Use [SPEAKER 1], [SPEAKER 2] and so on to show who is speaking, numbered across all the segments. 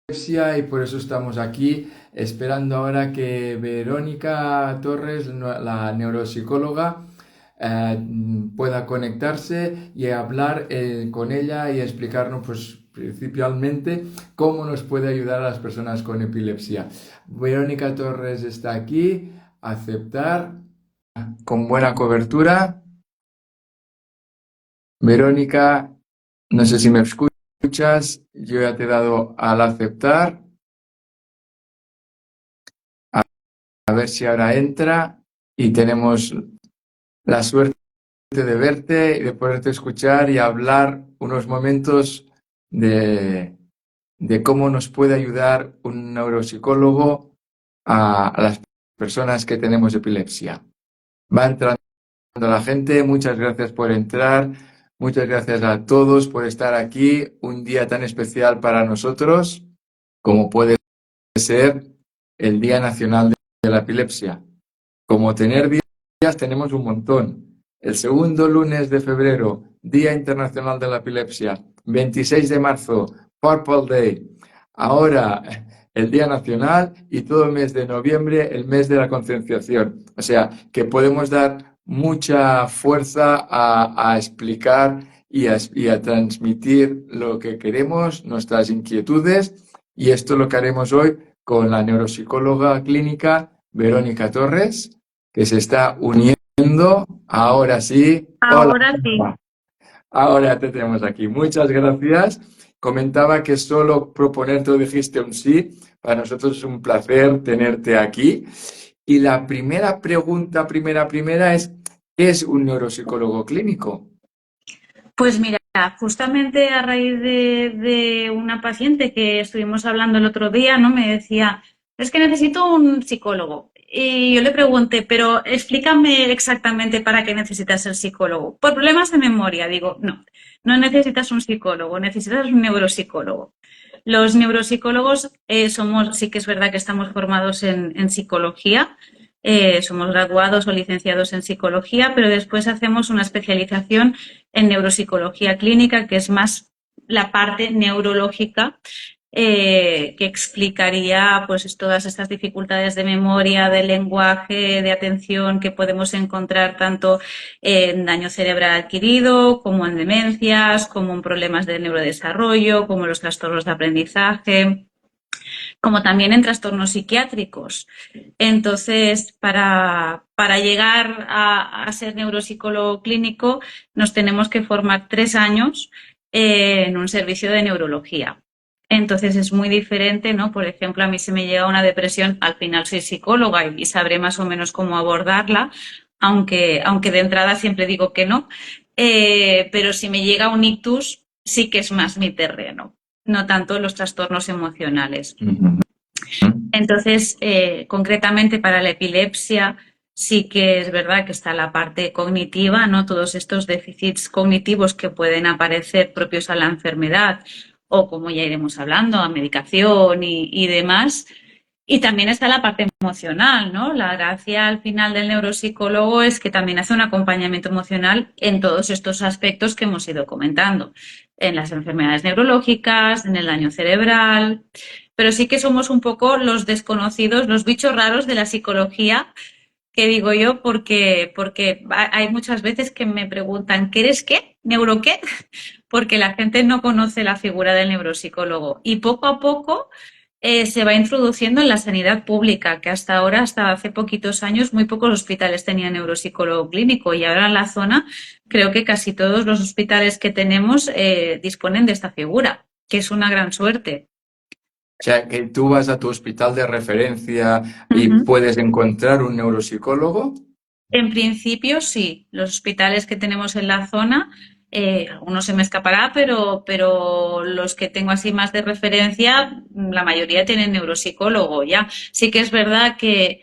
[SPEAKER 1] epilepsia y por eso estamos aquí esperando ahora que Verónica Torres, la neuropsicóloga, pueda conectarse y hablar con ella y explicarnos, pues, principalmente cómo nos puede ayudar a las personas con epilepsia. Verónica Torres está aquí, aceptar, con buena cobertura. Verónica, no sé si me escuchas, yo ya te he dado al aceptar. A ver si ahora entra y tenemos la suerte de verte y de poderte escuchar y hablar unos momentos de, de cómo nos puede ayudar un neuropsicólogo a las personas que tenemos epilepsia. Va entrando la gente, muchas gracias por entrar, muchas gracias a todos por estar aquí, un día tan especial para nosotros como puede ser el Día Nacional de la Epilepsia. Como tener días, tenemos un montón. El segundo lunes de febrero, Día Internacional de la Epilepsia. 26 de marzo, Purple Day. Ahora, el Día Nacional y todo el mes de noviembre, el mes de la concienciación. O sea, que podemos dar mucha fuerza a explicar y a transmitir lo que queremos, nuestras inquietudes. Y esto lo que haremos hoy con la neuropsicóloga clínica Verónica Torres, que se está uniendo. Ahora sí. Hola.
[SPEAKER 2] Ahora sí.
[SPEAKER 1] Ahora te tenemos aquí. Muchas gracias. Comentaba que solo proponer tú dijiste un sí. Para nosotros es un placer tenerte aquí. Y la primera pregunta, primera es, ¿qué es un neuropsicólogo clínico?
[SPEAKER 2] Pues mira, justamente a raíz de una paciente que estuvimos hablando el otro día, ¿no? Me decía, es que necesito un psicólogo. Y yo le pregunté, pero explícame exactamente para qué necesitas el psicólogo. Por problemas de memoria, digo, no, no necesitas un psicólogo, necesitas un neuropsicólogo. Los neuropsicólogos somos, sí que es verdad que estamos formados en psicología. Somos graduados o licenciados en psicología, pero después hacemos una especialización en neuropsicología clínica, que es más la parte neurológica, que explicaría pues todas estas dificultades de memoria, de lenguaje, de atención que podemos encontrar tanto en daño cerebral adquirido, como en demencias, como en problemas de neurodesarrollo, como los trastornos de aprendizaje, como también en trastornos psiquiátricos. Entonces, para llegar a ser neuropsicólogo clínico, nos tenemos que formar 3 años en un servicio de neurología. Entonces es muy diferente, ¿no? Por ejemplo, a mí se me llega una depresión, al final soy psicóloga y sabré más o menos cómo abordarla, aunque de entrada siempre digo que no, pero si me llega un ictus, sí que es más mi terreno, no tanto los trastornos emocionales.
[SPEAKER 1] Ujú.
[SPEAKER 2] Entonces, concretamente para la epilepsia, sí que es verdad que está la parte cognitiva, ¿no? Todos estos déficits cognitivos que pueden aparecer propios a la enfermedad o, como ya iremos hablando, a medicación y demás. Y también está la parte emocional, ¿no? La gracia al final del neuropsicólogo es que también hace un acompañamiento emocional en todos estos aspectos que hemos ido comentando, en las enfermedades neurológicas, en el daño cerebral, pero sí que somos un poco los desconocidos, los bichos raros de la psicología, que digo yo, porque hay muchas veces que me preguntan, ¿qué eres qué? ¿Neuro qué? Porque la gente no conoce la figura del neuropsicólogo y poco a poco se va introduciendo en la sanidad pública, que hasta ahora, hasta hace poquitos años, muy pocos hospitales tenían neuropsicólogo clínico y ahora en la zona creo que casi todos los hospitales que tenemos disponen de esta figura, que es una gran suerte.
[SPEAKER 1] O sea, que tú vas a tu hospital de referencia y
[SPEAKER 2] Ujú.
[SPEAKER 1] puedes encontrar un neuropsicólogo.
[SPEAKER 2] En principio, sí. Los hospitales que tenemos en la zona, algunos se me escapará, pero los que tengo así más de referencia, la mayoría tienen neuropsicólogo ya. Sí que es verdad que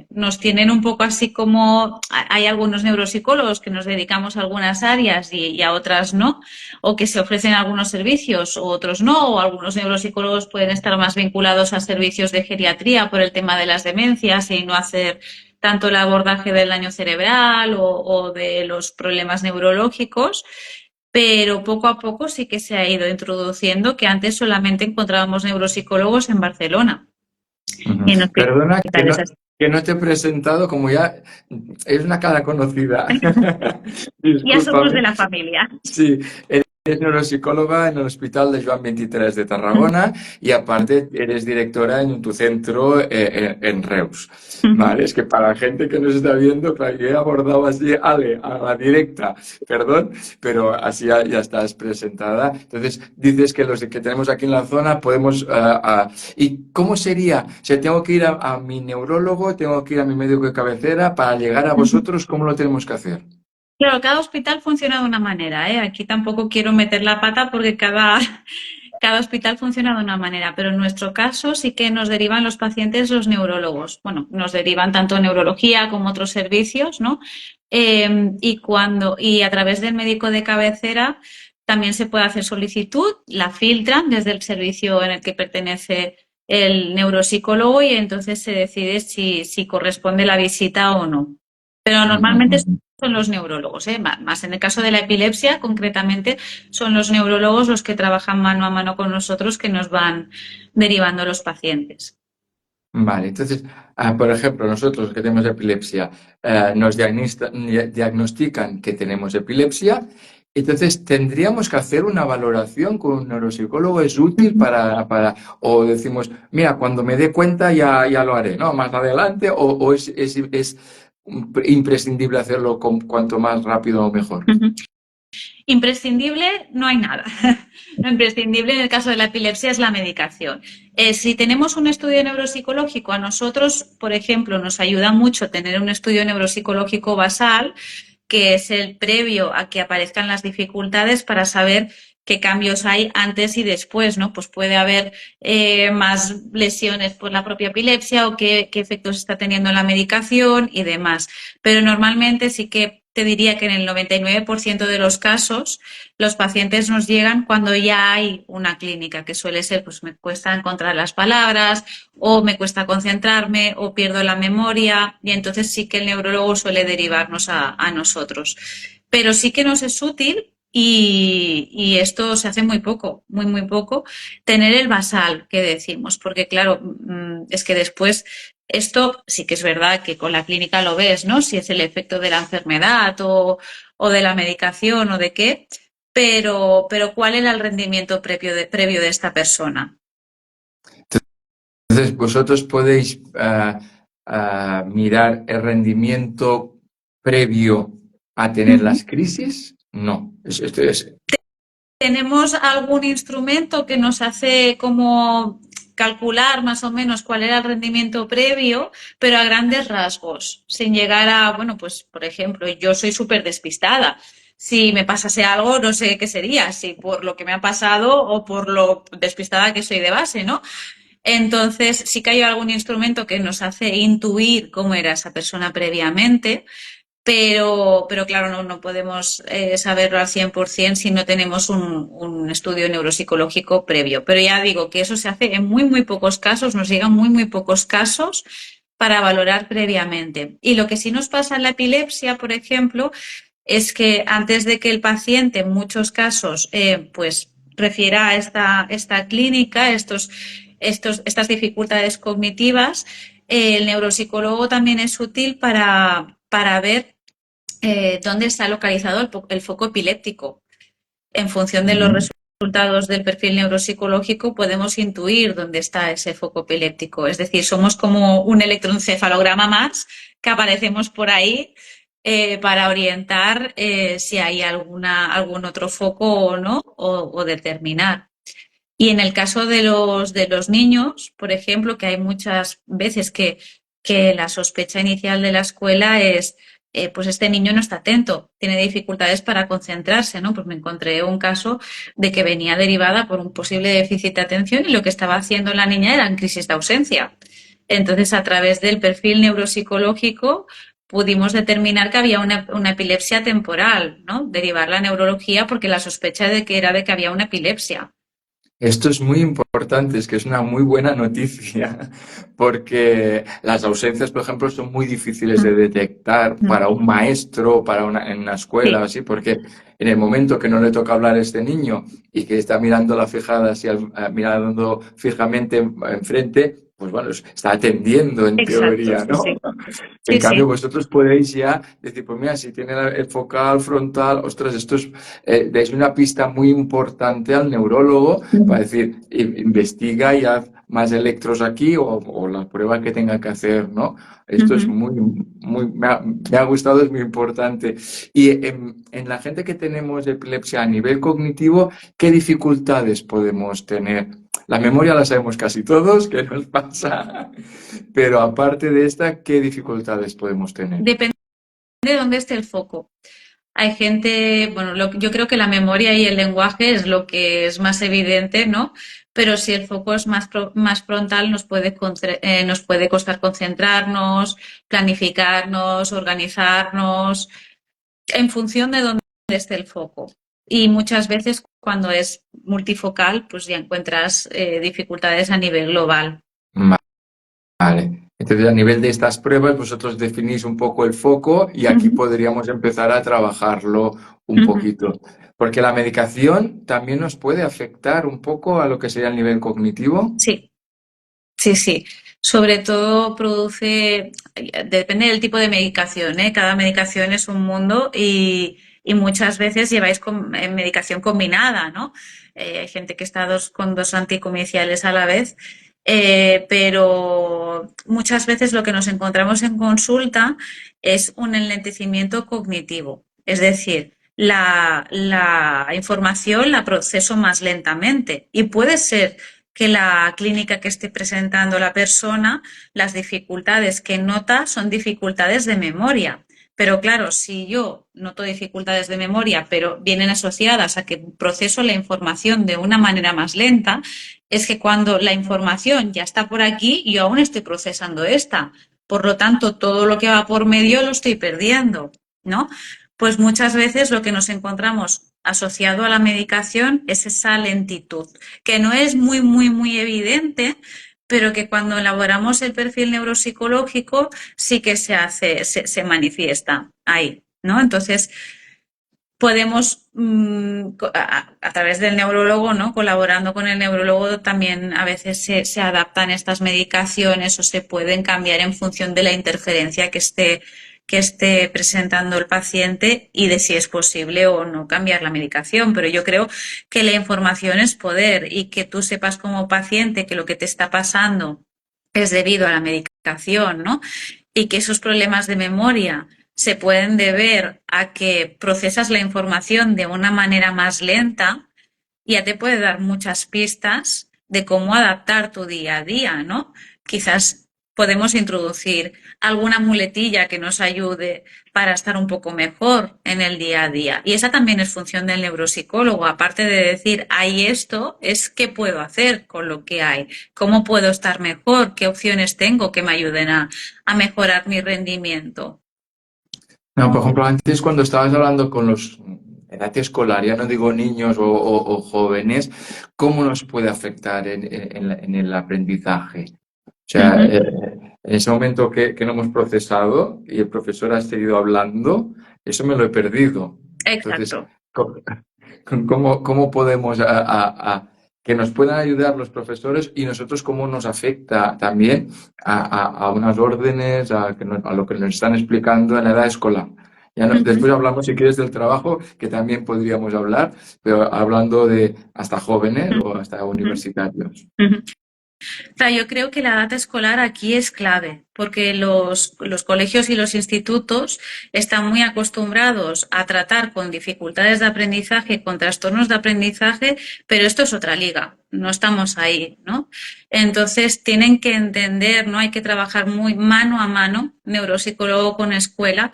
[SPEAKER 2] nos tienen un poco así como hay algunos neuropsicólogos que nos dedicamos a algunas áreas y a otras no, o que se ofrecen algunos servicios o otros no, o algunos neuropsicólogos pueden estar más vinculados a servicios de geriatría por el tema de las demencias y no hacer tanto el abordaje del daño cerebral o de los problemas neurológicos. pero poco a poco sí que se ha ido introduciendo, que antes solamente encontrábamos neuropsicólogos en Barcelona
[SPEAKER 1] Ujú.
[SPEAKER 2] y en
[SPEAKER 1] Perdona
[SPEAKER 2] hospitales así.
[SPEAKER 1] que no te he presentado, como ya es una cara conocida.
[SPEAKER 2] Ya somos de
[SPEAKER 1] Discúlpame.
[SPEAKER 2] la familia.
[SPEAKER 1] Sí, eres neuropsicóloga en el Hospital de Joan 23 de Tarragona y aparte eres directora en tu centro en Reus. Vale, es que para la gente que nos está viendo, claro, yo he abordado así, Ale, a la directa, perdón, pero así ya estás presentada. Entonces, dices que los que tenemos aquí en la zona podemos... ¿y cómo sería? O sea, tengo que ir a mi neurólogo, tengo que ir a mi médico de cabecera para llegar a vosotros, ¿cómo lo tenemos que hacer?
[SPEAKER 2] Claro, cada hospital funciona de una manera, ¿eh? Aquí tampoco quiero meter la pata porque cada hospital funciona de una manera, pero en nuestro caso sí que nos derivan los pacientes los neurólogos. Bueno, nos derivan tanto neurología como otros servicios, ¿no? Y a través del médico de cabecera también se puede hacer solicitud, la filtran desde el servicio en el que pertenece el neuropsicólogo y entonces se decide si corresponde la visita o no. Pero normalmente
[SPEAKER 1] Ujú.
[SPEAKER 2] son los neurólogos, ¿eh? Más en el caso de la epilepsia, concretamente, son los neurólogos los que trabajan mano a mano con nosotros que nos van derivando los pacientes.
[SPEAKER 1] Vale, entonces, por ejemplo, nosotros que tenemos epilepsia, nos diagnostican que tenemos epilepsia, entonces tendríamos que hacer una valoración con un neuropsicólogo, ¿es útil o decimos, mira, cuando me dé cuenta ya lo haré, ¿no? Más adelante, o es imprescindible hacerlo cuanto más rápido mejor.
[SPEAKER 2] Imprescindible, no hay nada. Lo imprescindible en el caso de la epilepsia es la medicación. Si tenemos un estudio neuropsicológico, a nosotros, por ejemplo, nos ayuda mucho tener un estudio neuropsicológico basal, que es el previo a que aparezcan las dificultades para saber qué cambios hay antes y después, ¿no? Pues puede haber más lesiones por la propia epilepsia o qué efectos está teniendo la medicación y demás. Pero normalmente sí que te diría que en el 99% de los casos los pacientes nos llegan cuando ya hay una clínica, que suele ser, pues me cuesta encontrar las palabras o me cuesta concentrarme o pierdo la memoria y entonces sí que el neurólogo suele derivarnos a nosotros. Pero sí que nos es útil y esto se hace muy poco, muy poco, tener el basal que decimos, porque claro, es que después esto sí que es verdad que con la clínica lo ves, ¿no? Si es el efecto de la enfermedad o de la medicación o de qué, pero ¿cuál era el rendimiento previo de esta persona?
[SPEAKER 1] Entonces, vosotros podéis mirar el rendimiento previo a tener
[SPEAKER 2] Ujú.
[SPEAKER 1] las crisis. No, esto es.
[SPEAKER 2] ¿Tenemos algún instrumento que nos hace como calcular más o menos cuál era el rendimiento previo, pero a grandes rasgos, sin llegar a, bueno, pues por ejemplo, yo soy súper despistada. Si me pasase algo, no sé qué sería, si por lo que me ha pasado o por lo despistada que soy de base, ¿no? Entonces, sí que hay algún instrumento que nos hace intuir cómo era esa persona previamente, pero claro, no podemos saberlo al 100% si no tenemos un estudio neuropsicológico previo. Pero ya digo que eso se hace en muy pocos casos, nos llegan muy pocos casos para valorar previamente. Y lo que sí nos pasa en la epilepsia, por ejemplo, es que antes de que el paciente, en muchos casos, pues refiera a esta clínica, estas dificultades cognitivas, el neuropsicólogo también es útil para ver dónde está localizado el foco epiléptico. En función de los
[SPEAKER 1] Ujú.
[SPEAKER 2] resultados del perfil neuropsicológico podemos intuir dónde está ese foco epiléptico. Es decir, somos como un electroencefalograma más que aparecemos por ahí para orientar si hay algún otro foco o no, o determinar. Y en el caso de los niños, por ejemplo, que hay muchas veces que la sospecha inicial de la escuela es, pues este niño no está atento, tiene dificultades para concentrarse, ¿no? Pues me encontré un caso de que venía derivada por un posible déficit de atención y lo que estaba haciendo la niña eran crisis de ausencia. Entonces, a través del perfil neuropsicológico pudimos determinar que había una epilepsia temporal, ¿no? Derivar la neurología porque la sospecha de que era de que había una epilepsia.
[SPEAKER 1] Esto es muy importante, es que es una muy buena noticia, porque las ausencias, por ejemplo, son muy difíciles de detectar
[SPEAKER 2] Ujú.
[SPEAKER 1] para un maestro, en una escuela,
[SPEAKER 2] Sí,
[SPEAKER 1] así, porque en el momento que no le toca hablar a este niño y que está mirando la fijada, así, mirando fijamente enfrente, pues bueno, está atendiendo en
[SPEAKER 2] exacto,
[SPEAKER 1] teoría,
[SPEAKER 2] sí,
[SPEAKER 1] ¿no?
[SPEAKER 2] sí.
[SPEAKER 1] En
[SPEAKER 2] Sí,
[SPEAKER 1] cambio,
[SPEAKER 2] sí.
[SPEAKER 1] vosotros podéis ya decir, pues mira, si tiene el focal, frontal, ostras, esto es, dais una pista muy importante al neurólogo para
[SPEAKER 2] Ujú.
[SPEAKER 1] decir, investiga y haz más electros aquí o la prueba que tenga que hacer, ¿no? Esto es
[SPEAKER 2] Ujú.
[SPEAKER 1] me ha gustado, es muy importante. Y en la gente que tenemos epilepsia a nivel cognitivo, ¿qué dificultades podemos tener? La memoria la sabemos casi todos, ¿qué nos pasa? Pero aparte de esta, ¿qué dificultades podemos tener?
[SPEAKER 2] Depende de dónde esté el foco. Hay gente, bueno, yo creo que la memoria y el lenguaje es lo que es más evidente, ¿no? Pero si el foco es más frontal, nos puede costar concentrarnos, planificarnos, organizarnos, en función de dónde esté el foco. Y muchas veces cuando es multifocal, pues ya encuentras dificultades a nivel global.
[SPEAKER 1] Vale. Entonces, a nivel de estas pruebas, vosotros definís un poco el foco y aquí
[SPEAKER 2] Ujú,
[SPEAKER 1] podríamos empezar a trabajarlo un
[SPEAKER 2] ujú.
[SPEAKER 1] poquito. Porque la medicación también nos puede afectar un poco a lo que sería el nivel cognitivo.
[SPEAKER 2] Sí, sí, sí. Sobre todo depende del tipo de medicación, ¿eh? Cada medicación es un mundo y muchas veces lleváis medicación combinada, ¿no? Hay gente que está con dos anticomerciales a la vez, pero muchas veces lo que nos encontramos en consulta es un enlentecimiento cognitivo. Es decir, la información la proceso más lentamente y puede ser que la clínica que esté presentando la persona, las dificultades que nota son dificultades de memoria. Pero claro, si yo noto dificultades de memoria, pero vienen asociadas a que proceso la información de una manera más lenta, es que cuando la información ya está por aquí, yo aún estoy procesando esta. Por lo tanto, todo lo que va por medio lo estoy perdiendo, ¿no? Pues muchas veces lo que nos encontramos asociado a la medicación es esa lentitud que no es muy evidente, pero que cuando elaboramos el perfil neuropsicológico sí que se manifiesta ahí, ¿no? Entonces, podemos, a través del neurólogo, ¿no? Colaborando con el neurólogo, también a veces se adaptan estas medicaciones o se pueden cambiar en función de la interferencia que esté presentando el paciente y de si es posible o no cambiar la medicación. Pero yo creo que la información es poder y que tú sepas como paciente que lo que te está pasando es debido a la medicación, ¿no? Y que esos problemas de memoria se pueden deber a que procesas la información de una manera más lenta, ya te puede dar muchas pistas de cómo adaptar tu día a día, ¿no? Quizás podemos introducir alguna muletilla que nos ayude para estar un poco mejor en el día a día. Y esa también es función del neuropsicólogo. Aparte de decir, hay esto, es qué puedo hacer con lo que hay, cómo puedo estar mejor, qué opciones tengo que me ayuden a mejorar mi rendimiento.
[SPEAKER 1] No, por ejemplo, antes cuando estabas hablando con los edad escolar, ya no digo niños o jóvenes, ¿cómo nos puede afectar en el aprendizaje? O sea,
[SPEAKER 2] Ujú.
[SPEAKER 1] en ese momento que no hemos procesado y el profesor ha seguido hablando, eso me lo he perdido. Entonces,
[SPEAKER 2] Exacto.
[SPEAKER 1] ¿cómo, cómo podemos que nos puedan ayudar los profesores y nosotros cómo nos afecta también a unas órdenes, a lo que nos están explicando en la edad escolar?
[SPEAKER 2] Ujú,
[SPEAKER 1] Después hablamos, si quieres, del trabajo, que también podríamos hablar, pero hablando de hasta jóvenes o hasta
[SPEAKER 2] ujú,
[SPEAKER 1] universitarios.
[SPEAKER 2] ujú. Sea, yo creo que la data escolar aquí es clave, porque los colegios y los institutos están muy acostumbrados a tratar con dificultades de aprendizaje, con trastornos de aprendizaje, pero esto es otra liga, no estamos ahí, ¿no? Entonces tienen que entender, ¿no? Hay que trabajar muy mano a mano, neuropsicólogo con escuela,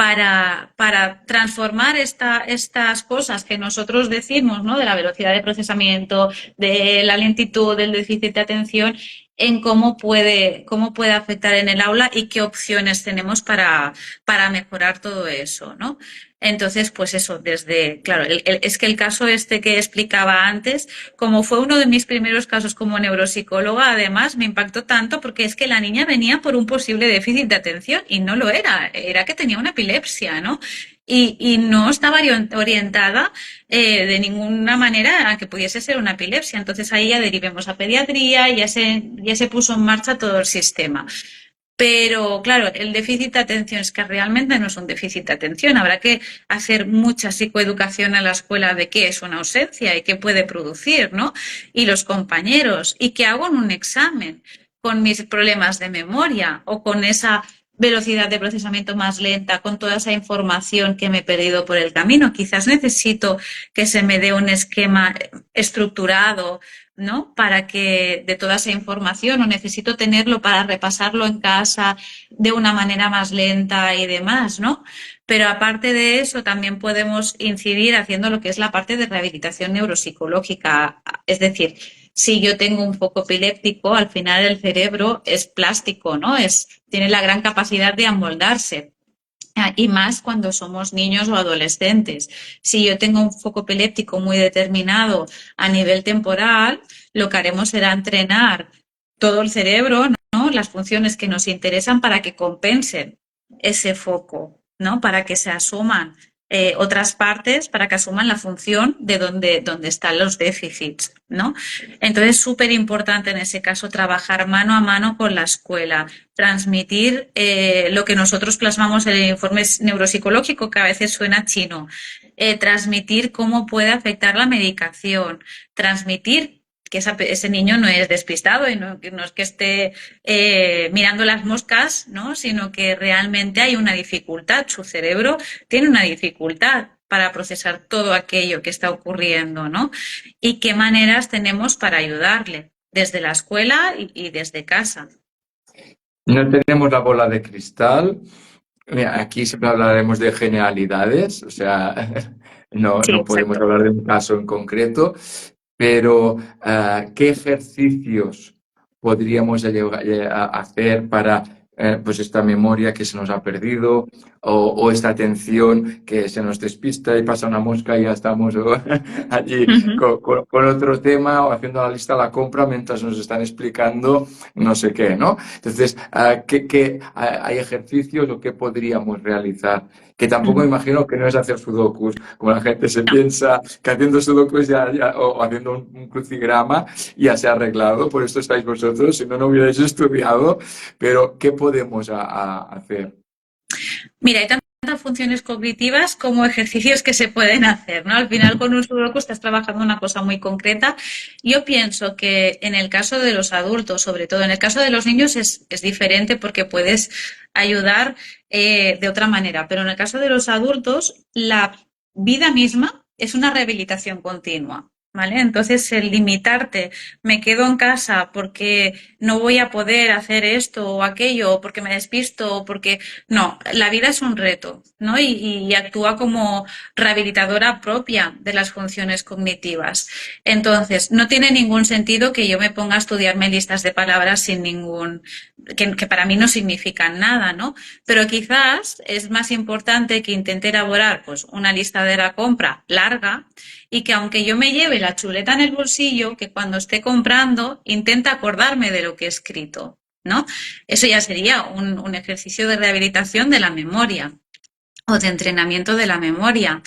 [SPEAKER 2] para transformar estas cosas que nosotros decimos, ¿no? De la velocidad de procesamiento, de la lentitud, del déficit de atención, en cómo puede afectar en el aula y qué opciones tenemos para mejorar todo eso, ¿no? Entonces, pues eso, claro, es que el caso este que explicaba antes, como fue uno de mis primeros casos como neuropsicóloga, además me impactó tanto porque es que la niña venía por un posible déficit de atención y no lo era que tenía una epilepsia, ¿no? Y no estaba orientada de ninguna manera a que pudiese ser una epilepsia. Entonces ahí ya derivemos a pediatría y ya se puso en marcha todo el sistema. Pero claro, el déficit de atención es que realmente no es un déficit de atención. Habrá que hacer mucha psicoeducación en la escuela de qué es una ausencia y qué puede producir, ¿no? Y los compañeros, y qué hago en un examen con mis problemas de memoria o con esa velocidad de procesamiento más lenta, con toda esa información que me he perdido por el camino. Quizás necesito que se me dé un esquema estructurado, ¿no? Para que de toda esa información, o necesito tenerlo para repasarlo en casa de una manera más lenta y demás, ¿no? Pero aparte de eso, también podemos incidir haciendo lo que es la parte de rehabilitación neuropsicológica. Es decir, si yo tengo un foco epiléptico, al final el cerebro es plástico, ¿no? Tiene la gran capacidad de amoldarse. Y más cuando somos niños o adolescentes. Si yo tengo un foco epiléptico muy determinado a nivel temporal, lo que haremos será entrenar todo el cerebro, ¿no? Las funciones que nos interesan para que compensen ese foco, ¿no? Para que se asuman otras partes, para que asuman la función de donde están los déficits, ¿no? Entonces, súper importante en ese caso trabajar mano a mano con la escuela, transmitir lo que nosotros plasmamos en el informe neuropsicológico, que a veces suena chino, transmitir cómo puede afectar la medicación, transmitir que ese niño no es despistado y no es que esté mirando las moscas, ¿no? Sino que realmente hay una dificultad. Su cerebro tiene una dificultad para procesar todo aquello que está ocurriendo, ¿no? Y qué maneras tenemos para ayudarle desde la escuela y desde casa.
[SPEAKER 1] No tenemos la bola de cristal. Mira, aquí siempre hablaremos de generalidades, o sea,
[SPEAKER 2] Sí,
[SPEAKER 1] no podemos
[SPEAKER 2] exacto.
[SPEAKER 1] hablar de un caso en concreto, pero ¿qué ejercicios podríamos hacer para pues esta memoria que se nos ha perdido o esta atención que se nos despista y pasa una mosca y ya estamos allí
[SPEAKER 2] Ujú.
[SPEAKER 1] con otro tema o haciendo la lista de la compra mientras nos están explicando no sé qué, ¿no? Entonces, hay ejercicios o qué podríamos realizar? Que tampoco me
[SPEAKER 2] Ujú.
[SPEAKER 1] imagino que no es hacer sudokus, como la gente se
[SPEAKER 2] No.
[SPEAKER 1] piensa que haciendo sudokus o haciendo un crucigrama ya se ha arreglado, por esto estáis vosotros, si no, no hubierais estudiado, pero ¿qué podemos hacer?
[SPEAKER 2] Mira, hay tantas funciones cognitivas como ejercicios que se pueden hacer, ¿no? Al final, con un sudoku estás trabajando una cosa muy concreta. Yo pienso que en el caso de los adultos, sobre todo en el caso de los niños, es diferente porque puedes ayudar de otra manera. Pero en el caso de los adultos, la vida misma es una rehabilitación continua. ¿Vale? Entonces, el limitarte, me quedo en casa porque no voy a poder hacer esto o aquello, o porque me despisto, o porque no, la vida es un reto, ¿no? Y actúa como rehabilitadora propia de las funciones cognitivas. Entonces, no tiene ningún sentido que yo me ponga a estudiarme listas de palabras sin que para mí no significan nada, ¿no? Pero quizás es más importante que intente elaborar pues una lista de la compra larga y que aunque yo me lleve la chuleta en el bolsillo, que cuando esté comprando intente acordarme de lo que he escrito, ¿no? Eso ya sería un ejercicio de rehabilitación de la memoria o de entrenamiento de la memoria.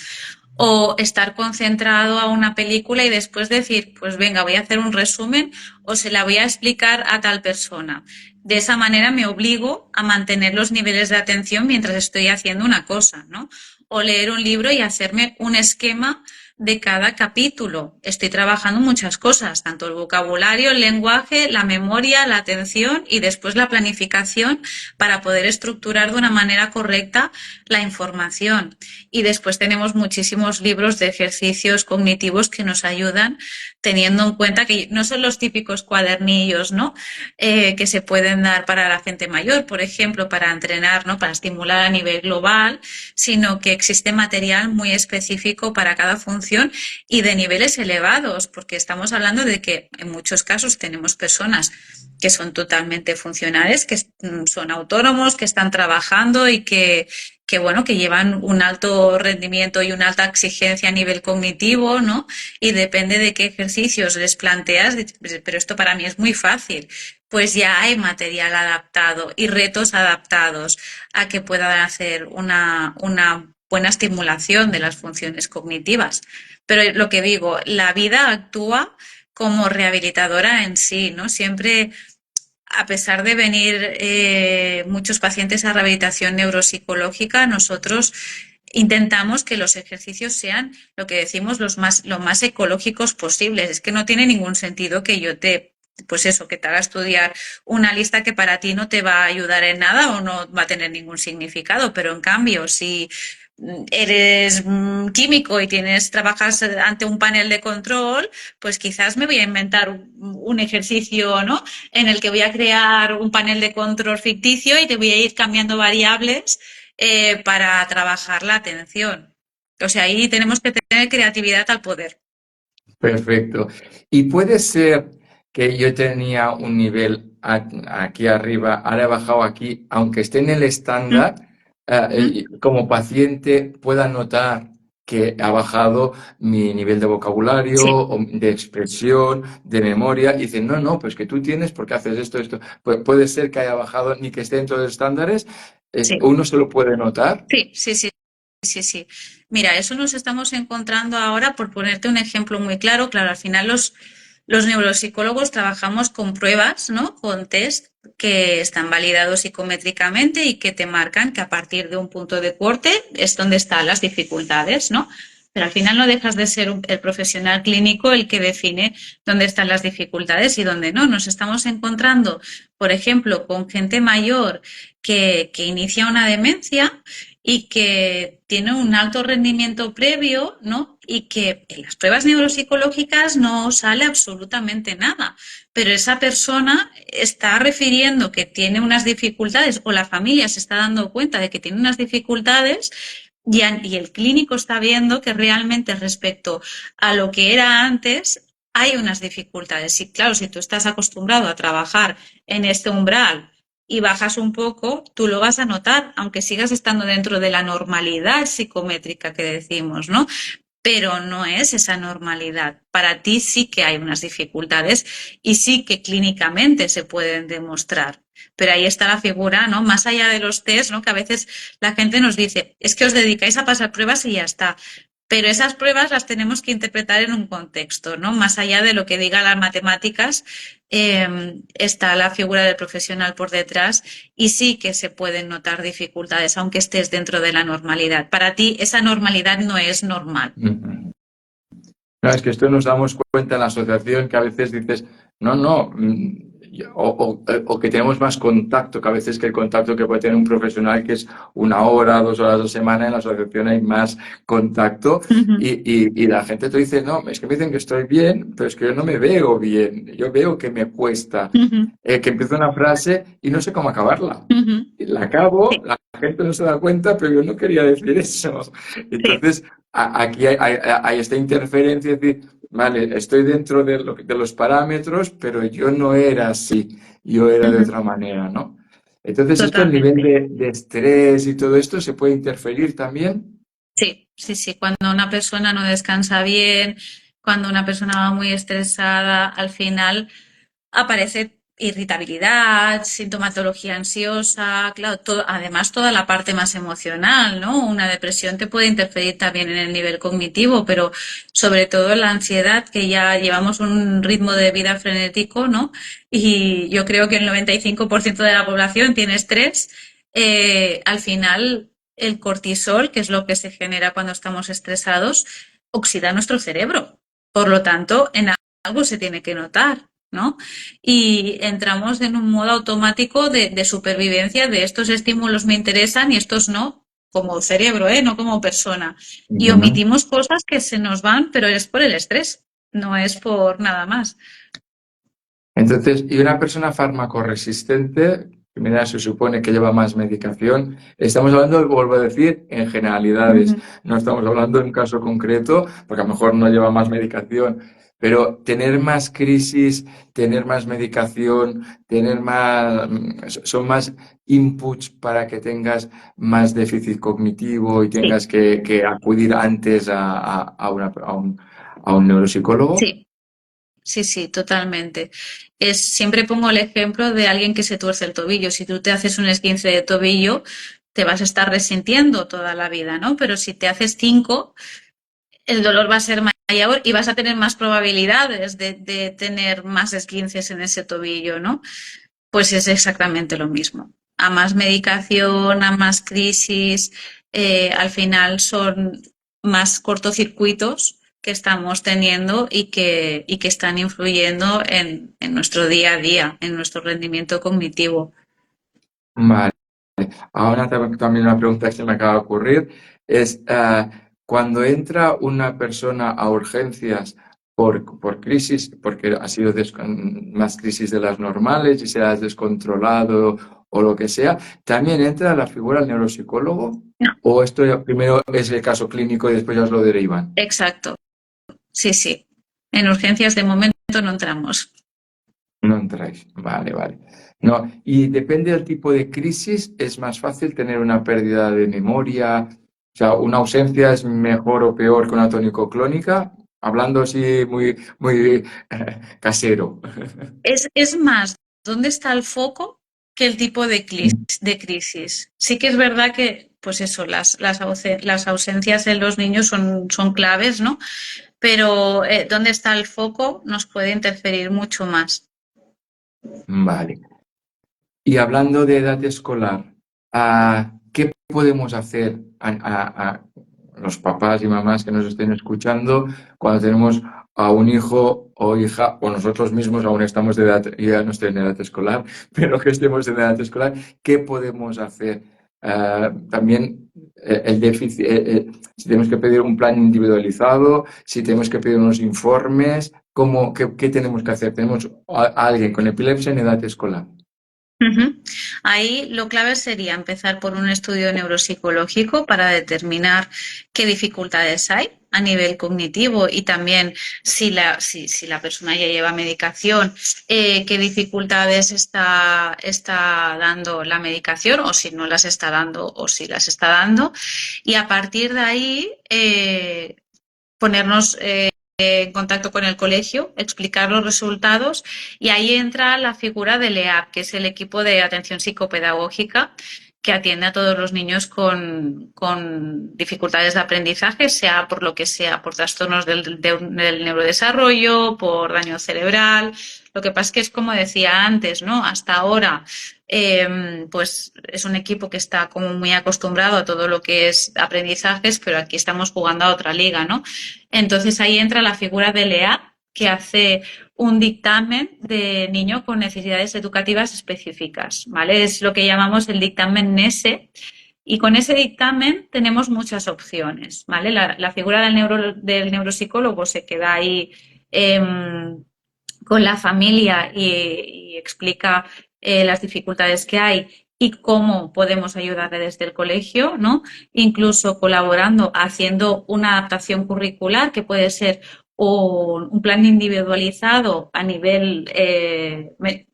[SPEAKER 2] O estar concentrado a una película y después decir, pues venga, voy a hacer un resumen o se la voy a explicar a tal persona. De esa manera me obligo a mantener los niveles de atención mientras estoy haciendo una cosa, ¿no? O leer un libro y hacerme un esquema de cada capítulo. Estoy trabajando muchas cosas, tanto el vocabulario, el lenguaje, la memoria, la atención y después la planificación para poder estructurar de una manera correcta la información. Y después tenemos muchísimos libros de ejercicios cognitivos que nos ayudan, teniendo en cuenta que no son los típicos cuadernillos, ¿no? Que se pueden dar para la gente mayor, por ejemplo, para entrenar, ¿no? Para estimular a nivel global, sino que existe material muy específico para cada función función y de niveles elevados, porque estamos hablando de que en muchos casos tenemos personas que son totalmente funcionales, que son autónomos, que están trabajando y que bueno, que llevan un alto rendimiento y una alta exigencia a nivel cognitivo, ¿no? Y depende de qué ejercicios les planteas, pero esto para mí es muy fácil. Pues ya hay material adaptado y retos adaptados a que puedan hacer una buena estimulación de las funciones cognitivas. Pero lo que digo, la vida actúa como rehabilitadora en sí, ¿no? Siempre, a pesar de venir muchos pacientes a rehabilitación neuropsicológica, nosotros intentamos que los ejercicios sean, lo que decimos, lo más ecológicos posibles. Es que no tiene ningún sentido que yo pues eso, que te haga estudiar una lista que para ti no te va a ayudar en nada o no va a tener ningún significado, pero en cambio, si eres químico y trabajas ante un panel de control, pues quizás me voy a inventar un ejercicio, ¿no? En el que voy a crear un panel de control ficticio y te voy a ir cambiando variables para trabajar la atención. O sea, ahí tenemos que tener creatividad al poder.
[SPEAKER 1] Perfecto. Y puede ser que yo tenía un nivel aquí arriba, ahora he bajado aquí, aunque esté en el estándar, como paciente pueda notar que ha bajado mi nivel de vocabulario,
[SPEAKER 2] Sí,
[SPEAKER 1] o de expresión, de memoria, y dicen, no, no, pues que tú tienes porque haces esto, esto. Puede ser que haya bajado ni que esté dentro de los estándares,
[SPEAKER 2] sí.
[SPEAKER 1] uno se lo puede notar.
[SPEAKER 2] Sí, sí, sí, sí, sí. Mira, eso nos estamos encontrando ahora, por ponerte un ejemplo muy claro. Claro, al final los neuropsicólogos trabajamos con pruebas, ¿no? Con test que están validados psicométricamente y que te marcan que a partir de un punto de corte es donde están las dificultades, ¿no? Pero al final no dejas de ser el profesional clínico el que define dónde están las dificultades y dónde no. Nos estamos encontrando, por ejemplo, con gente mayor que inicia una demencia y que tiene un alto rendimiento previo, ¿no? Y que en las pruebas neuropsicológicas no sale absolutamente nada, pero esa persona está refiriendo que tiene unas dificultades o la familia se está dando cuenta de que tiene unas dificultades y el clínico está viendo que realmente respecto a lo que era antes hay unas dificultades. Y claro, si tú estás acostumbrado a trabajar en este umbral y bajas un poco, tú lo vas a notar, aunque sigas estando dentro de la normalidad psicométrica que decimos, ¿no? Pero no es esa normalidad. Para ti sí que hay unas dificultades y sí que clínicamente se pueden demostrar. Pero ahí está la figura, ¿no? Más allá de los test, ¿no? Que a veces la gente nos dice, es que os dedicáis a pasar pruebas y ya está. Pero esas pruebas las tenemos que interpretar en un contexto, ¿no? Más allá de lo que digan las matemáticas, está la figura del profesional por detrás y sí que se pueden notar dificultades, aunque estés dentro de la normalidad. Para ti, esa normalidad no es normal.
[SPEAKER 1] No, es que esto nos damos cuenta en la asociación que a veces dices, no, no, o que tenemos más contacto, que a veces que el contacto que puede tener un profesional que es 1 hora, 2 horas a la semana, en la asociación hay más contacto y la gente te dice, no, es que me dicen que estoy bien, pero es que yo no me veo bien, yo veo que me cuesta, que empiezo una frase y no sé cómo acabarla. Y la acabo,
[SPEAKER 2] Sí,
[SPEAKER 1] la gente no se da cuenta, pero yo no quería decir eso.
[SPEAKER 2] sí.
[SPEAKER 1] Entonces, aquí hay esta interferencia, es decir, vale, estoy dentro de los parámetros, pero yo no era así, yo era de otra manera, ¿no? Entonces, esto, el nivel
[SPEAKER 2] Totalmente.
[SPEAKER 1] de estrés y todo esto, ¿se puede interferir también?
[SPEAKER 2] Sí, sí, sí. Cuando una persona no descansa bien, cuando una persona va muy estresada, al final aparece irritabilidad, sintomatología ansiosa, claro, además toda la parte más emocional, ¿no? Una depresión te puede interferir también en el nivel cognitivo, pero sobre todo la ansiedad, que ya llevamos un ritmo de vida frenético, ¿no? Y yo creo que el 95% de la población tiene estrés. Al final, el cortisol, que es lo que se genera cuando estamos estresados, oxida nuestro cerebro. Por lo tanto, en algo se tiene que notar, ¿no? Y entramos en un modo automático de supervivencia de estos estímulos me interesan y estos no, como cerebro, ¿eh? No como persona. Y
[SPEAKER 1] Ujú.
[SPEAKER 2] omitimos cosas que se nos van, pero es por el estrés, no es por nada más.
[SPEAKER 1] Entonces, ¿y una persona farmacoresistente? enfermedad se supone que lleva más medicación. Estamos hablando, vuelvo a decir, en generalidades. No estamos hablando de un caso concreto, porque a lo mejor no lleva más medicación, pero tener más crisis, tener más medicación, tener más, son más inputs para que tengas más déficit cognitivo y
[SPEAKER 2] Sí,
[SPEAKER 1] tengas que acudir antes a un neuropsicólogo.
[SPEAKER 2] sí. Sí, sí, totalmente. Siempre pongo el ejemplo de alguien que se tuerce el tobillo. Si tú te haces un esguince de tobillo, te vas a estar resintiendo toda la vida, ¿no? Pero si te haces 5, el dolor va a ser mayor y vas a tener más probabilidades de tener más esguinces en ese tobillo, ¿no? Pues es exactamente lo mismo. A más medicación, a más crisis, al final son más cortocircuitos que estamos teniendo y que están influyendo en nuestro día a día, en nuestro rendimiento cognitivo.
[SPEAKER 1] Vale. Ahora también una pregunta que se me acaba de ocurrir es, cuando entra una persona a urgencias por crisis, porque ha sido más crisis de las normales y se ha descontrolado o lo que sea, ¿también entra la figura del neuropsicólogo?
[SPEAKER 2] No,
[SPEAKER 1] ¿O esto primero es el caso clínico y después ya os lo derivan?
[SPEAKER 2] exacto. Sí, sí. En urgencias de momento no entramos.
[SPEAKER 1] No entráis. Vale, vale. No, y depende del tipo de crisis, es más fácil tener una pérdida de memoria, o sea, una ausencia es mejor o peor que una tónico-clónica, hablando así muy, muy casero.
[SPEAKER 2] Es más, ¿dónde está el foco que el tipo de crisis? Sí que es verdad que, pues eso, las ausencias en los niños son claves, ¿no? Pero ¿dónde está el foco? Nos puede interferir mucho más.
[SPEAKER 1] Vale. Y hablando de edad escolar, ¿qué podemos hacer a los papás y mamás que nos estén escuchando cuando tenemos a un hijo o hija, o nosotros mismos aún estamos de edad, yo ya no estoy en edad escolar, pero que estemos en edad escolar, ¿qué podemos hacer? También el déficit, si tenemos que pedir un plan individualizado, si tenemos que pedir unos informes, qué tenemos que hacer? Tenemos a alguien con epilepsia en edad escolar.
[SPEAKER 2] Ujú. Ahí lo clave sería empezar por un estudio neuropsicológico para determinar qué dificultades hay a nivel cognitivo y también si la persona ya lleva medicación, qué dificultades está dando la medicación o si no las está dando o si las está dando. Y a partir de ahí ponernos en contacto con el colegio, explicar los resultados y ahí entra la figura del EAP, que es el equipo de atención psicopedagógica que atiende a todos los niños con dificultades de aprendizaje, sea por lo que sea, por trastornos del neurodesarrollo, por daño cerebral. Lo que pasa es que es como decía antes, ¿no? Hasta ahora pues es un equipo que está como muy acostumbrado a todo lo que es aprendizajes, pero aquí estamos jugando a otra liga, ¿no? Entonces ahí entra la figura del EAP, que hace un dictamen de niño con necesidades educativas específicas, ¿vale? Es lo que llamamos el dictamen NESE. Y con ese dictamen tenemos muchas opciones, ¿vale? La figura del neuropsicólogo se queda ahí eh, con la familia y explica las dificultades que hay y cómo podemos ayudarle desde el colegio, ¿no? Incluso colaborando, haciendo una adaptación curricular que puede ser un plan individualizado a nivel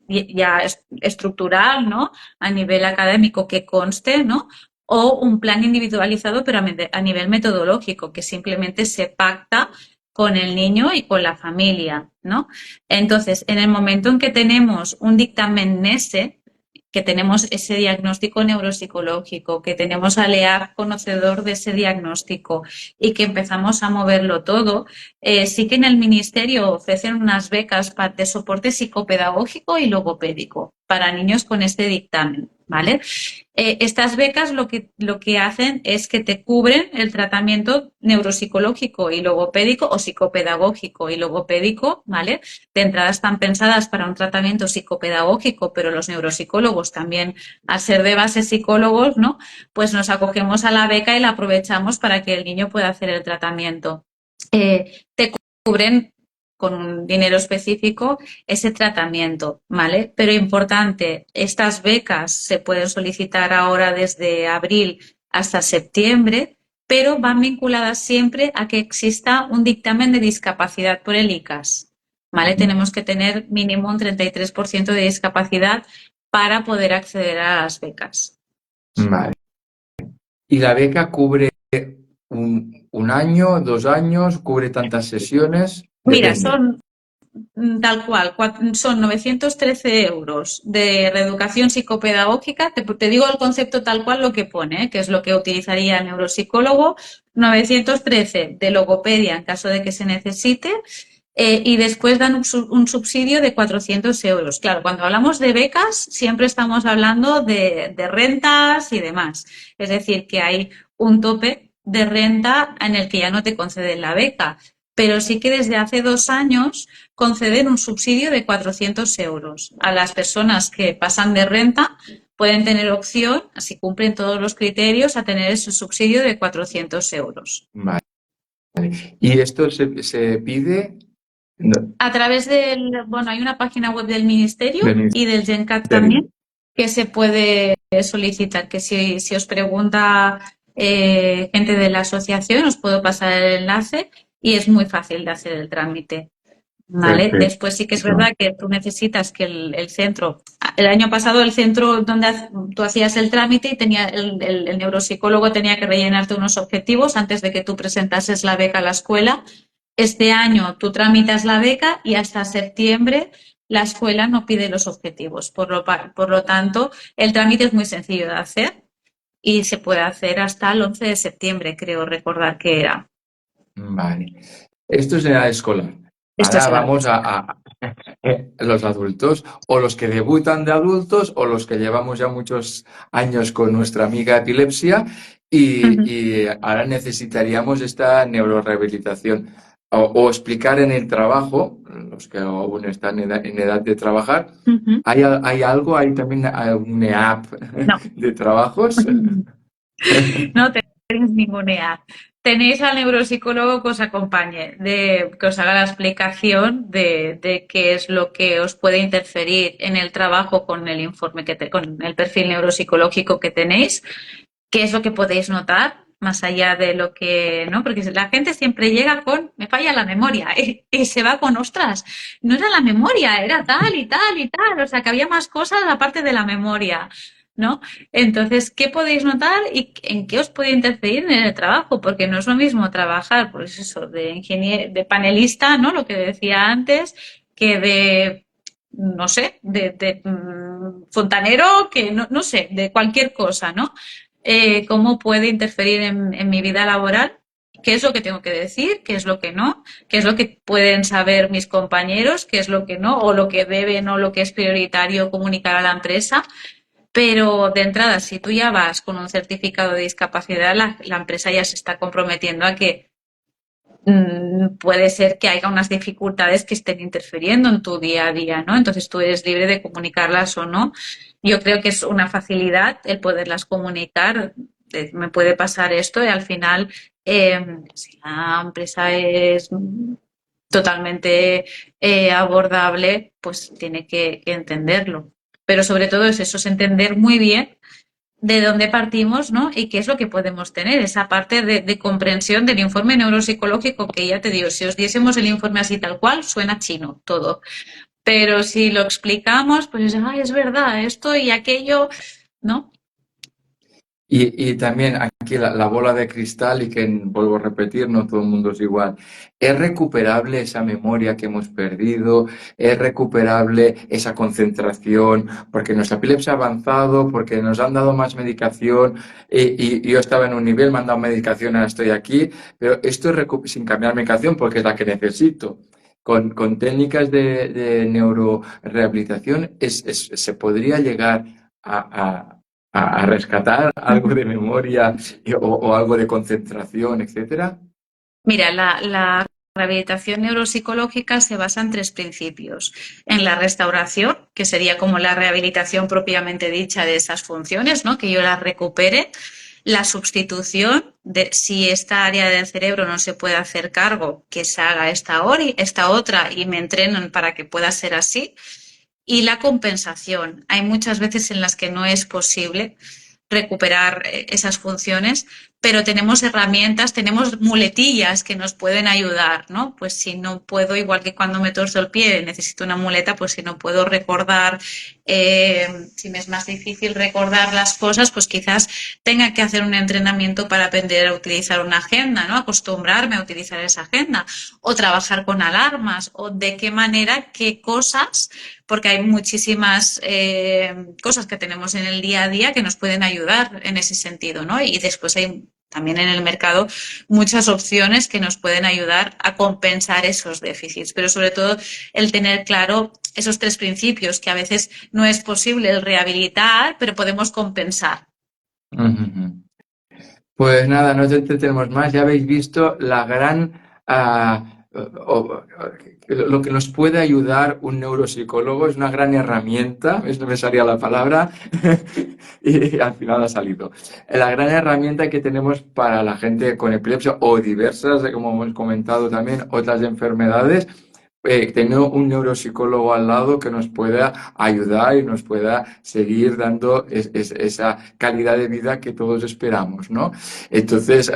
[SPEAKER 2] ya estructural, ¿no? A nivel académico que conste, ¿no? O un plan individualizado pero a nivel metodológico que simplemente se pacta con el niño y con la familia, ¿no? Entonces, en el momento en que tenemos un dictamen NESE, que tenemos ese diagnóstico neuropsicológico, que tenemos al EAP conocedor de ese diagnóstico y que empezamos a moverlo todo, sí que en el ministerio ofrecen unas becas de soporte psicopedagógico y logopédico para niños con este dictamen, ¿vale? Estas becas lo que hacen es que te cubren el tratamiento neuropsicológico y logopédico o psicopedagógico y logopédico, ¿vale? De entrada están pensadas para un tratamiento psicopedagógico, pero los neuropsicólogos también, al ser de base psicólogos, ¿no? Pues nos acogemos a la beca y la aprovechamos para que el niño pueda hacer el tratamiento. Te cubren con un dinero específico ese tratamiento, ¿vale? Pero importante, estas becas se pueden solicitar ahora desde abril hasta septiembre, pero van vinculadas siempre a que exista un dictamen de discapacidad por el ICAS, ¿vale? Tenemos que tener mínimo un 33% de discapacidad para poder acceder a las becas.
[SPEAKER 1] Vale. ¿Y la beca cubre un año, 2 años, cubre tantas sesiones?
[SPEAKER 2] Mira,
[SPEAKER 1] Depende.
[SPEAKER 2] son tal cual, son 913 euros de reeducación psicopedagógica. Te digo el concepto tal cual lo que pone, que es lo que utilizaría el neuropsicólogo. 913 de logopedia en caso de que se necesite. Y después dan un subsidio de 400 euros. Claro, cuando hablamos de becas, siempre estamos hablando de rentas y demás. Es decir, que hay un tope de renta en el que ya no te conceden la beca. Pero sí que desde hace 2 años conceden un subsidio de 400 euros. A las personas que pasan de renta pueden tener opción, si cumplen todos los criterios, a tener ese subsidio de 400 euros.
[SPEAKER 1] Vale. ¿Y esto se pide? No.
[SPEAKER 2] A través hay una página web del Ministerio
[SPEAKER 1] Del
[SPEAKER 2] y del GenCat
[SPEAKER 1] ministerio.
[SPEAKER 2] también que se puede solicitar, que si os pregunta gente de la asociación, os puedo pasar el enlace y es muy fácil de hacer el trámite. ¿Vale?
[SPEAKER 1] Perfecto.
[SPEAKER 2] Después sí que es verdad que tú necesitas que el centro, el año pasado el centro donde tú hacías el trámite y tenía el neuropsicólogo tenía que rellenarte unos objetivos antes de que tú presentases la beca a la escuela. Este año tú tramitas la beca y hasta septiembre la escuela no pide los objetivos. Por lo tanto, el trámite es muy sencillo de hacer y se puede hacer hasta el 11 de septiembre, creo recordar que era.
[SPEAKER 1] Vale. Esto es en edad escolar.
[SPEAKER 2] Esto
[SPEAKER 1] Ahora
[SPEAKER 2] será.
[SPEAKER 1] vamos a los adultos, o los que debutan de adultos, o los que llevamos ya muchos años con nuestra amiga epilepsia y ahora necesitaríamos esta neurorehabilitación. O explicar en el trabajo, los que aún están en edad de trabajar, ¿hay algo? ¿Hay también una app
[SPEAKER 2] No.
[SPEAKER 1] de trabajos?
[SPEAKER 2] No tenéis ninguna EA. Tenéis al neuropsicólogo que os acompañe, que os haga la explicación de qué es lo que os puede interferir en el trabajo con el informe con el perfil neuropsicológico que tenéis, qué es lo que podéis notar, más allá de lo que, ¿no? Porque la gente siempre llega con, me falla la memoria, y se va con, ostras, no era la memoria, era tal y tal y tal, o sea, que había más cosas aparte de la memoria, ¿no? Entonces, ¿qué podéis notar y en qué os puede interferir en el trabajo? Porque no es lo mismo trabajar, pues eso, de ingeniero, de panelista, ¿no? Lo que decía antes, que de, no sé, de fontanero, que no sé, de cualquier cosa, ¿no? Cómo puede interferir en mi vida laboral, qué es lo que tengo que decir, qué es lo que no, qué es lo que pueden saber mis compañeros, qué es lo que no, o lo que deben o lo que es prioritario comunicar a la empresa. Pero de entrada, si tú ya vas con un certificado de discapacidad, la empresa ya se está comprometiendo a que puede ser que haya unas dificultades que estén interfiriendo en tu día a día, ¿no? Entonces tú eres libre de comunicarlas o no. Yo creo que es una facilidad el poderlas comunicar. Me puede pasar esto y al final, si la empresa es totalmente abordable, pues tiene que entenderlo. Pero sobre todo es eso, es entender muy bien de dónde partimos, ¿no? Y qué es lo que podemos tener, esa parte de comprensión del informe neuropsicológico, que ya te digo, si os diésemos el informe así tal cual, suena chino todo. Pero si lo explicamos, pues ay, es verdad, esto y aquello, ¿no?
[SPEAKER 1] Y también aquí la bola de cristal, y que vuelvo a repetir, no todo el mundo es igual. ¿Es recuperable esa memoria que hemos perdido? ¿Es recuperable esa concentración? Porque nuestra epilepsia ha avanzado, porque nos han dado más medicación, y yo estaba en un nivel, me han dado medicación, ahora estoy aquí, pero esto es sin cambiar medicación porque es la que necesito. Con técnicas de neurorehabilitación se podría llegar a rescatar algo de memoria o algo de concentración, etcétera?
[SPEAKER 2] Mira, la rehabilitación neuropsicológica se basa en 3 principios. En la restauración, que sería como la rehabilitación propiamente dicha de esas funciones, ¿no? Que yo las recupere. La sustitución de si esta área del cerebro no se puede hacer cargo, que se haga esta otra y me entrenan para que pueda ser así. Y la compensación. Hay muchas veces en las que no es posible recuperar esas funciones, pero tenemos herramientas, tenemos muletillas que nos pueden ayudar, ¿no? Pues si no puedo, igual que cuando me torzo el pie, necesito una muleta, pues si no puedo recordar, si me es más difícil recordar las cosas, pues quizás tenga que hacer un entrenamiento para aprender a utilizar una agenda, ¿no? Acostumbrarme a utilizar esa agenda, o trabajar con alarmas, o de qué manera, qué cosas, porque hay muchísimas cosas que tenemos en el día a día que nos pueden ayudar en ese sentido, ¿no? Y después hay también en el mercado muchas opciones que nos pueden ayudar a compensar esos déficits, pero sobre todo el tener claro esos 3 principios, que a veces no es posible el rehabilitar, pero podemos compensar.
[SPEAKER 1] Pues nada, no te entretenemos más. Ya habéis visto la gran lo que nos puede ayudar un neuropsicólogo. Es una gran herramienta, no me salía la palabra y al final ha salido. La gran herramienta que tenemos para la gente con epilepsia o diversas, como hemos comentado también, otras enfermedades. Tener un neuropsicólogo al lado que nos pueda ayudar y nos pueda seguir dando esa calidad de vida que todos esperamos, ¿no? Entonces,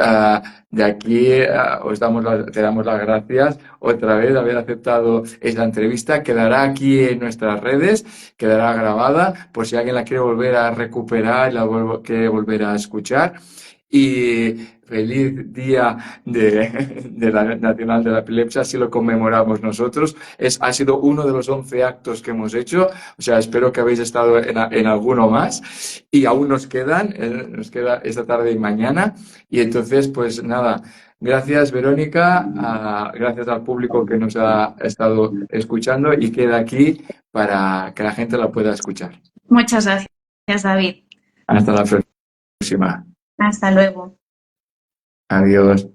[SPEAKER 1] de aquí te damos las gracias otra vez de haber aceptado esta entrevista. Quedará aquí en nuestras redes, quedará grabada por si alguien la quiere volver a recuperar y quiere volver a escuchar. Y feliz día de la Nacional de la Epilepsia, así lo conmemoramos nosotros. Ha sido uno de los 11 actos que hemos hecho, o sea, espero que habéis estado en alguno más y aún nos queda esta tarde y mañana. Y entonces, pues nada, gracias Verónica, gracias al público que nos ha estado escuchando y queda aquí para que la gente la pueda escuchar.
[SPEAKER 2] Muchas gracias, David.
[SPEAKER 1] Hasta la próxima.
[SPEAKER 2] Hasta luego.
[SPEAKER 1] Adiós.